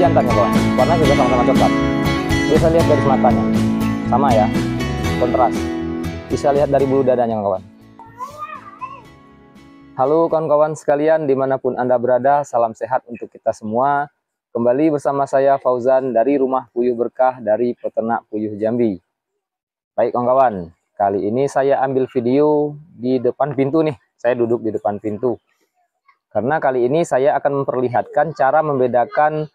jantan ya kawan. Warna juga sama-sama coklat. Bisa lihat dari matanya, sama ya, kontras. Bisa lihat dari bulu dadanya kawan. Halo kawan-kawan sekalian dimanapun Anda berada, salam sehat untuk kita semua. Kembali bersama saya Fauzan dari Rumah Puyuh Berkah dari Peternak Puyuh Jambi. Baik kawan-kawan, kali ini saya ambil video di depan pintu nih. Saya duduk di depan pintu. Karena kali ini saya akan memperlihatkan cara membedakan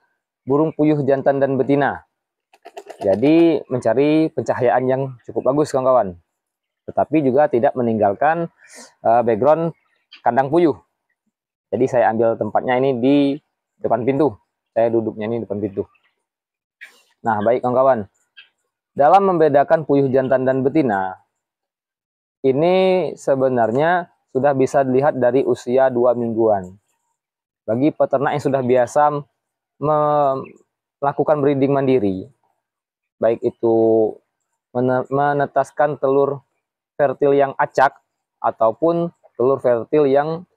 burung puyuh jantan dan betina. Jadi mencari pencahayaan yang cukup bagus kawan-kawan. Tetapi juga tidak meninggalkan background kandang puyuh. Jadi saya ambil tempatnya ini di depan pintu. Saya duduknya ini di depan pintu. Nah baik kawan-kawan. Dalam membedakan puyuh jantan dan betina, ini sebenarnya sudah bisa dilihat dari usia 2 mingguan. Bagi peternak yang sudah biasa melakukan breeding mandiri, baik itu menetaskan telur fertil yang acak ataupun telur fertil yang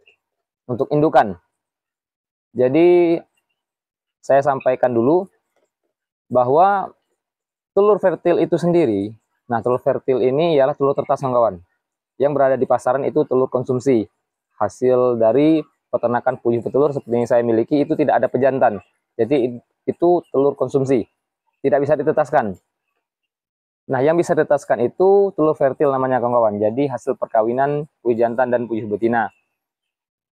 untuk indukan. Jadi saya sampaikan dulu bahwa telur fertil itu sendiri, nah telur fertil ini ialah telur tetas kawan. Yang berada di pasaran itu telur konsumsi. Hasil dari peternakan puyuh petelur seperti yang saya miliki itu tidak ada pejantan. Jadi itu telur konsumsi. Tidak bisa ditetaskan. Nah yang bisa ditetaskan itu telur fertil namanya kawan-kawan. Jadi hasil perkawinan puyuh jantan dan puyuh betina.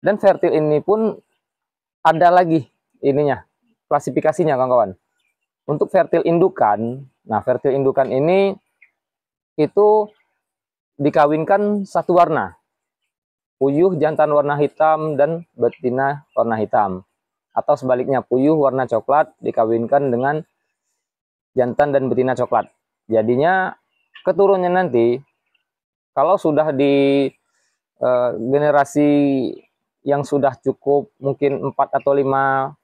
Dan fertil ini pun ada lagi ininya, klasifikasinya kawan-kawan. Untuk fertil indukan, nah fertil indukan ini itu dikawinkan satu warna. Puyuh jantan warna hitam dan betina warna hitam. Atau sebaliknya, puyuh warna coklat dikawinkan dengan jantan dan betina coklat. Jadinya keturunannya nanti, kalau sudah di generasi yang sudah cukup mungkin 4 atau 5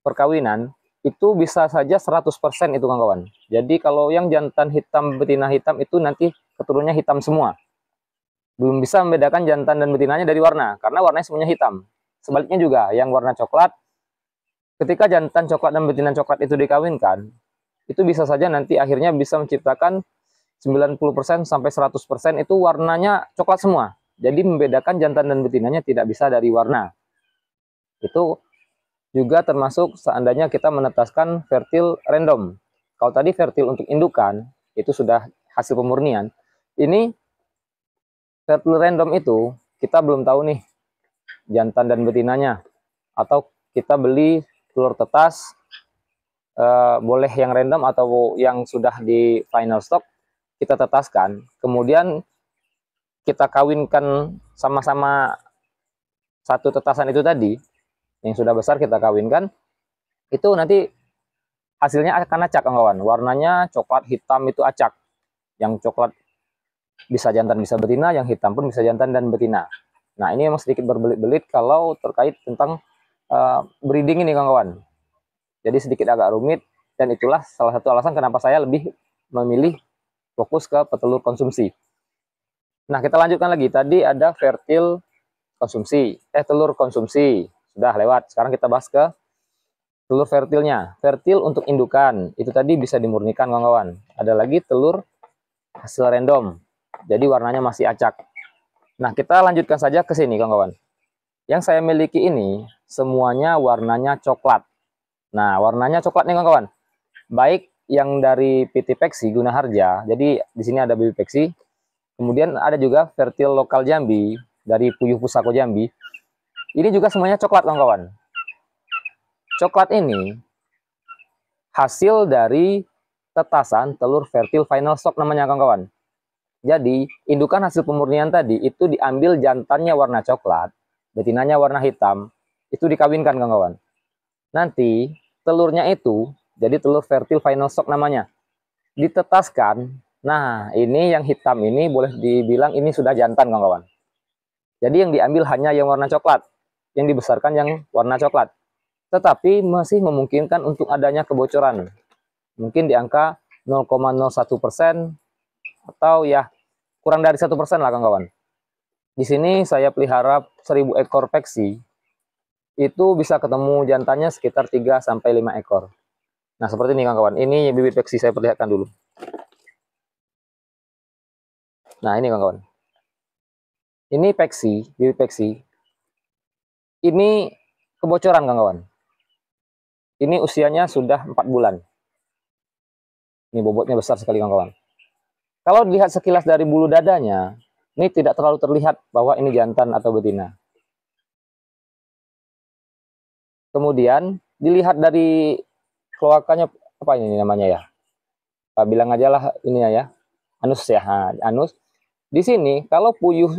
perkawinan, itu bisa saja 100% itu kawan-kawan. Jadi kalau yang jantan hitam, betina hitam itu nanti keturunannya hitam semua. Belum bisa membedakan jantan dan betinanya dari warna, karena warnanya semuanya hitam. Sebaliknya juga, yang warna coklat, ketika jantan coklat dan betina coklat itu dikawinkan, itu bisa saja nanti akhirnya bisa menciptakan 90% sampai 100% itu warnanya coklat semua. Jadi membedakan jantan dan betinanya tidak bisa dari warna. Itu juga termasuk seandainya kita menetaskan fertil random. Kalau tadi fertil untuk indukan, itu sudah hasil pemurnian. Ini fertil random itu kita belum tahu nih jantan dan betinanya. Atau kita beli telur tetas, boleh yang random atau yang sudah di final stock, kita tetaskan. Kemudian kita kawinkan sama-sama satu tetasan itu tadi, yang sudah besar kita kawinkan, itu nanti hasilnya akan acak kawan. Warnanya coklat hitam itu acak. Yang coklat bisa jantan bisa betina, yang hitam pun bisa jantan dan betina. Nah ini memang sedikit berbelit-belit kalau terkait tentang breeding ini kawan. Jadi sedikit agak rumit, dan itulah salah satu alasan kenapa saya lebih memilih fokus ke petelur konsumsi. Nah kita lanjutkan lagi, tadi ada fertil konsumsi, telur konsumsi sudah lewat. Sekarang kita bahas ke telur fertilnya. Fertil untuk indukan, itu tadi bisa dimurnikan kawan-kawan. Ada lagi telur hasil random, jadi warnanya masih acak. Nah kita lanjutkan saja ke sini kawan-kawan. Yang saya miliki ini semuanya warnanya coklat. Nah warnanya coklat nih kawan-kawan. Baik yang dari PT Peksi Gunaharja, jadi di sini ada baby Peksi. Kemudian ada juga fertil lokal Jambi dari Puyuh Pusako Jambi. Ini juga semuanya coklat kawan-kawan. Coklat ini hasil dari tetasan telur fertil final stock namanya kawan-kawan. Jadi indukan hasil pemurnian tadi itu diambil jantannya warna coklat, betinanya warna hitam, itu dikawinkan kawan-kawan. Nanti telurnya itu jadi telur fertil final stock namanya. Ditetaskan. Nah, ini yang hitam ini boleh dibilang ini sudah jantan kawan-kawan. Jadi yang diambil hanya yang warna coklat, yang dibesarkan yang warna coklat. Tetapi masih memungkinkan untuk adanya kebocoran. Mungkin di angka 0,01% atau ya kurang dari 1% lah kawan-kawan. Di sini saya pelihara 1000 ekor peksi. itu bisa ketemu jantannya sekitar 3-5 ekor. Nah, seperti ini kawan-kawan. Ini bibit peksi, saya perlihatkan dulu. Nah, ini kawan-kawan. Ini peksi, bibit peksi. Ini kebocoran kawan-kawan. Ini usianya sudah 4 bulan. Ini bobotnya besar sekali kawan-kawan. Kalau dilihat sekilas dari bulu dadanya, ini tidak terlalu terlihat bahwa ini jantan atau betina. Kemudian dilihat dari kloakanya, apa ini namanya ya? Bilang aja lah ini ya, anus ya, anus. Di sini kalau puyuh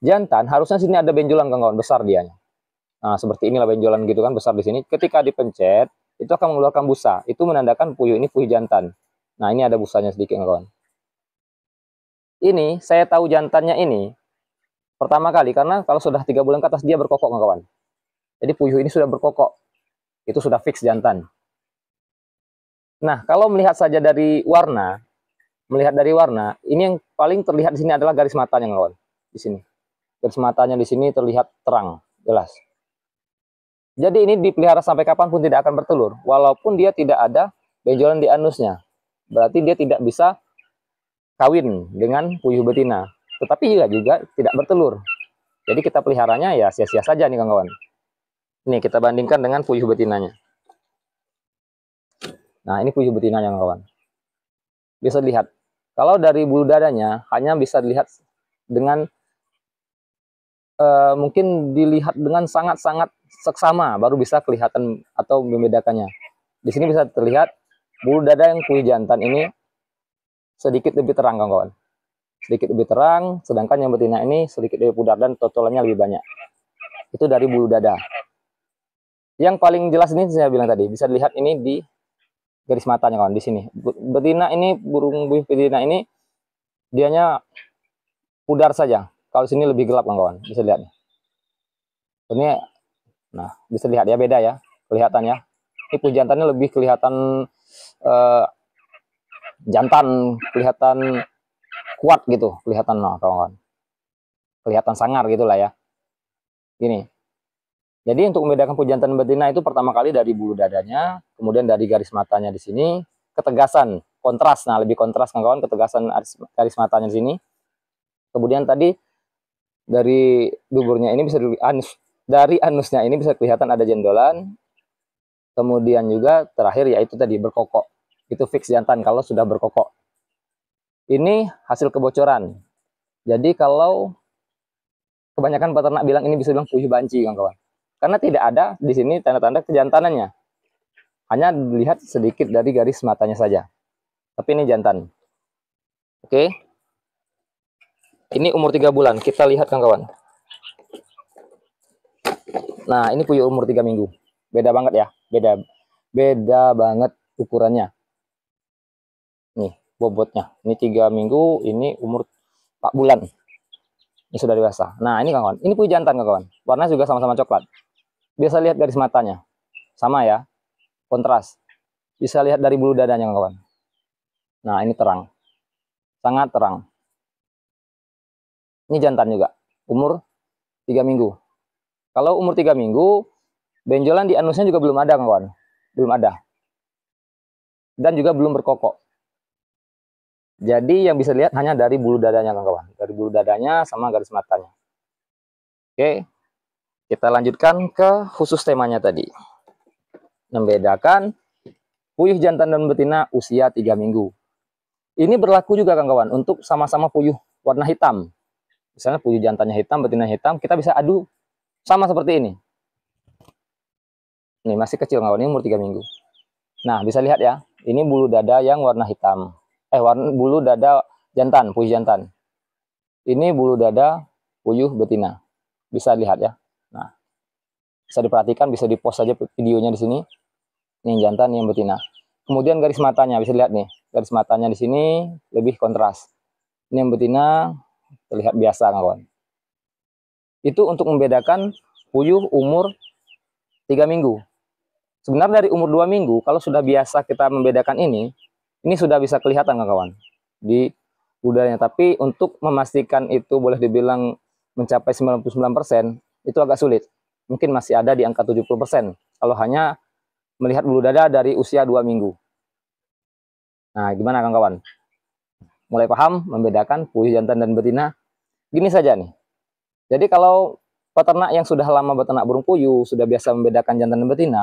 jantan harusnya sini ada benjolan kawan-kawan, besar dianya. Nah, seperti inilah benjolan gitu kan, besar di sini. Ketika dipencet, itu akan mengeluarkan busa. Itu menandakan puyuh ini puyuh jantan. Nah, ini ada busanya sedikit kawan. Ini saya tahu jantannya ini pertama kali karena kalau sudah 3 bulan ke atas dia berkokok kawan. Jadi puyuh ini sudah berkokok. Itu sudah fix jantan. Nah, kalau melihat saja dari warna, ini yang paling terlihat di sini adalah garis matanya kawan. Di sini. Garis matanya di sini terlihat terang, jelas. Jadi ini dipelihara sampai kapanpun tidak akan bertelur, walaupun dia tidak ada benjolan di anusnya. Berarti dia tidak bisa kawin dengan puyuh betina. Tetapi juga tidak bertelur. Jadi kita peliharanya ya sia-sia saja nih kawan-kawan. Nih kita bandingkan dengan puyuh betinanya. Nah, ini puyuh betinanya kawan. Bisa dilihat. Kalau dari bulu dadanya hanya bisa dilihat dengan mungkin dilihat dengan sangat-sangat seksama baru bisa kelihatan atau membedakannya. Di sini bisa terlihat bulu dada yang puyuh jantan ini sedikit lebih terang kawan-kawan. Sedikit lebih terang, sedangkan yang betina ini sedikit lebih pudar dan totolannya lebih banyak. Itu dari bulu dada. Yang paling jelas ini saya bilang tadi, bisa dilihat ini di garis matanya kawan, di sini. Betina ini, burung puyuh betina ini dianya pudar saja. Kalau sini lebih gelap kawan-kawan, bisa lihat. Ini, nah bisa lihat ya, beda ya kelihatannya. Ini puyuh jantannya lebih kelihatan jantan, kelihatan kuat gitu, kelihatan nah, kawan-kawan. Kelihatan sangar gitulah ya. Gini. Jadi untuk membedakan puyuh jantan dan betina itu pertama kali dari bulu dadanya, kemudian dari garis matanya di sini, ketegasan, kontras. Nah, lebih kontras kawan-kawan, ketegasan garis matanya di sini. Kemudian tadi dari duburnya ini bisa dari anusnya ini bisa kelihatan ada jendolan. Kemudian juga terakhir yaitu tadi berkokok. Itu fix jantan kalau sudah berkokok. Ini hasil kebocoran. Jadi kalau kebanyakan peternak bilang ini bisa bilang puyuh banci kawan-kawan. Karena tidak ada di sini tanda-tanda kejantanannya. Hanya dilihat sedikit dari garis matanya saja. Tapi ini jantan. Oke. Ini umur 3 bulan. Kita lihat kawan-kawan. Nah, ini puyuh umur 3 minggu. Beda banget ya. Beda banget ukurannya. Nih, bobotnya. Ini 3 minggu, ini umur 4 bulan. Ini sudah dewasa. Nah, ini kawan-kawan. Ini puyuh jantan kawan-kawan. Warnanya juga sama-sama coklat. Bisa lihat garis matanya. Sama ya. Kontras. Bisa lihat dari bulu dadanya kawan. Nah, ini terang. Sangat terang. Ini jantan juga. Umur 3 minggu. Kalau umur 3 minggu, benjolan di anusnya juga belum ada kawan. Belum ada. Dan juga belum berkokok. Jadi yang bisa lihat hanya dari bulu dadanya kawan. Dari bulu dadanya sama garis matanya. Oke. Kita lanjutkan ke khusus temanya tadi. Membedakan puyuh jantan dan betina usia 3 minggu. Ini berlaku juga kawan-kawan untuk sama-sama puyuh warna hitam. Misalnya puyuh jantannya hitam, betina hitam, kita bisa adu sama seperti ini. Ini masih kecil kawan, ini umur 3 minggu. Nah, bisa lihat ya. Ini bulu dada yang warna hitam. Bulu dada jantan, puyuh jantan. Ini bulu dada puyuh betina. Bisa lihat ya. Nah, bisa diperhatikan, bisa di-post saja videonya di sini. Ini yang jantan, ini yang betina. Kemudian garis matanya, bisa lihat nih. Garis matanya di sini lebih kontras. Ini yang betina, terlihat biasa kawan. Itu untuk membedakan puyuh umur 3 minggu. Sebenarnya dari umur 2 minggu, kalau sudah biasa kita membedakan ini sudah bisa kelihatan kawan di udaranya. Tapi untuk memastikan itu boleh dibilang mencapai 99%, itu agak sulit. mungkin masih ada di angka 70% kalau hanya melihat bulu dada dari usia 2 minggu. Nah, gimana kawan-kawan? Mulai paham membedakan puyuh jantan dan betina? Gini saja nih. Jadi kalau peternak yang sudah lama beternak burung puyuh, sudah biasa membedakan jantan dan betina,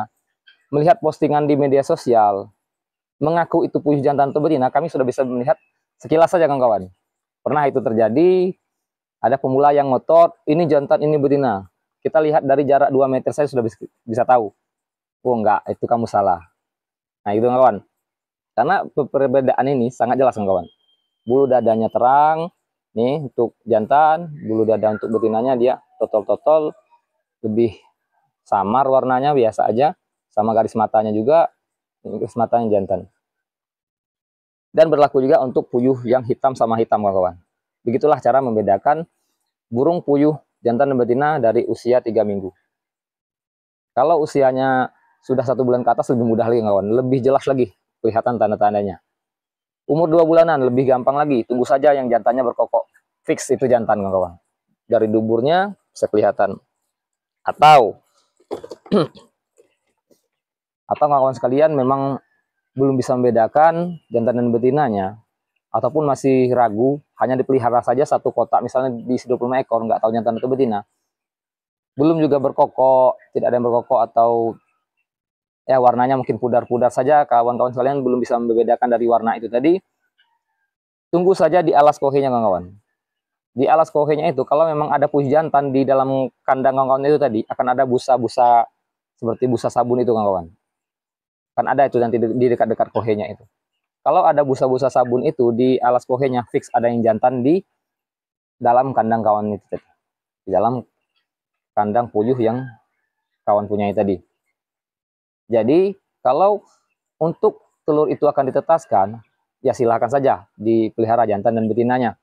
melihat postingan di media sosial, mengaku itu puyuh jantan atau betina, kami sudah bisa melihat sekilas saja kawan-kawan. Pernah itu terjadi, ada pemula yang ngotot, ini jantan, ini betina. Kita lihat dari jarak 2 meter saya sudah bisa tahu. Oh enggak, itu kamu salah. Nah itu kawan. Karena perbedaan ini sangat jelas kawan. Bulu dadanya terang, nih untuk jantan, bulu dada untuk betinanya dia totol-totol, lebih samar warnanya biasa aja, sama garis matanya juga, garis matanya jantan. Dan berlaku juga untuk puyuh yang hitam sama hitam kawan. Begitulah cara membedakan burung puyuh jantan dan betina dari usia 3 minggu. Kalau usianya sudah 1 bulan ke atas lebih mudah lagi kawan, lebih jelas lagi kelihatan tanda-tandanya. Umur 2 bulanan lebih gampang lagi, tunggu saja yang jantannya berkokok, fix itu jantan kawan. Dari duburnya bisa kelihatan. Atau kawan sekalian memang belum bisa membedakan jantan dan betinanya, ataupun masih ragu, hanya dipelihara saja satu kotak misalnya di 25 ekor, nggak tahu jantan atau betina, belum juga berkokok, tidak ada yang berkokok, atau ya warnanya mungkin pudar-pudar saja, kawan-kawan sekalian belum bisa membedakan dari warna itu tadi, tunggu saja di alas kohenya kawan-kawan. Di alas kohenya itu kalau memang ada puyuh jantan di dalam kandang kawan-kawan itu tadi, akan ada busa-busa seperti busa sabun itu kawan-kawan. Kan ada itu nanti di dekat-dekat kohenya itu. Kalau ada busa-busa sabun itu di alas kohenya, fix ada yang jantan di dalam kandang kawan itu tadi. Di dalam kandang puyuh yang kawan punyai tadi. Jadi, kalau untuk telur itu akan ditetaskan, ya silahkan saja dipelihara jantan dan betinanya.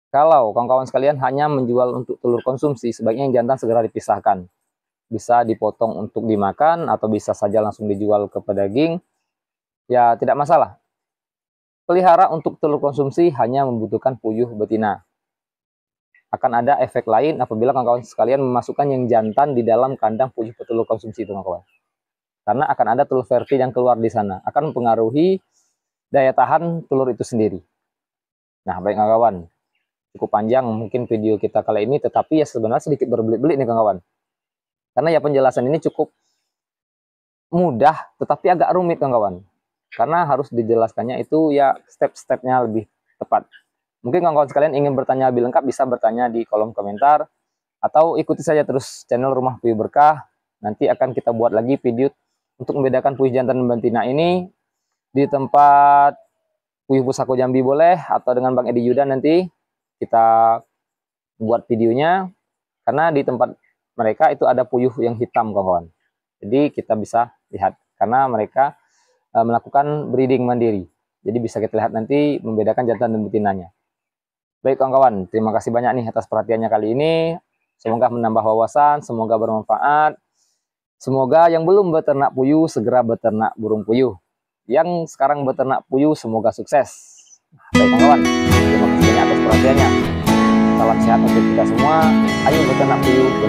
Kalau kawan-kawan sekalian hanya menjual untuk telur konsumsi, sebaiknya yang jantan segera dipisahkan. Bisa dipotong untuk dimakan, atau bisa saja langsung dijual ke pedaging. Ya, tidak masalah. Pelihara untuk telur konsumsi hanya membutuhkan puyuh betina. Akan ada efek lain apabila kawan-kawan sekalian memasukkan yang jantan di dalam kandang puyuh petelur konsumsi itu kawan. Karena akan ada telur fertil yang keluar di sana. Akan mempengaruhi daya tahan telur itu sendiri. Nah, baik kawan. Cukup panjang mungkin video kita kali ini, tetapi ya sebenarnya sedikit berbelit-belit nih kawan. Karena ya penjelasan ini cukup mudah, tetapi agak rumit kawan. Karena harus dijelaskannya itu ya step-stepnya lebih tepat. Mungkin kawan-kawan sekalian ingin bertanya lebih lengkap, bisa bertanya di kolom komentar. Atau ikuti saja terus channel Rumah Puyuh Berkah. Nanti akan kita buat lagi video untuk membedakan puyuh jantan dan betina ini di tempat Puyuh Pusako Jambi boleh, atau dengan Bang Edi Yudan nanti kita buat videonya. Karena di tempat mereka itu ada puyuh yang hitam kawan. Jadi kita bisa lihat karena mereka melakukan breeding mandiri. Jadi bisa kita lihat nanti membedakan jantan dan betinanya. Baik kawan-kawan, terima kasih banyak nih atas perhatiannya kali ini. Semoga menambah wawasan, semoga bermanfaat. Semoga yang belum beternak puyuh segera beternak burung puyuh. Yang sekarang beternak puyuh semoga sukses. Baik kawan-kawan, terima kasih banyak atas perhatiannya. Salam sehat untuk kita semua. Ayo beternak puyuh itu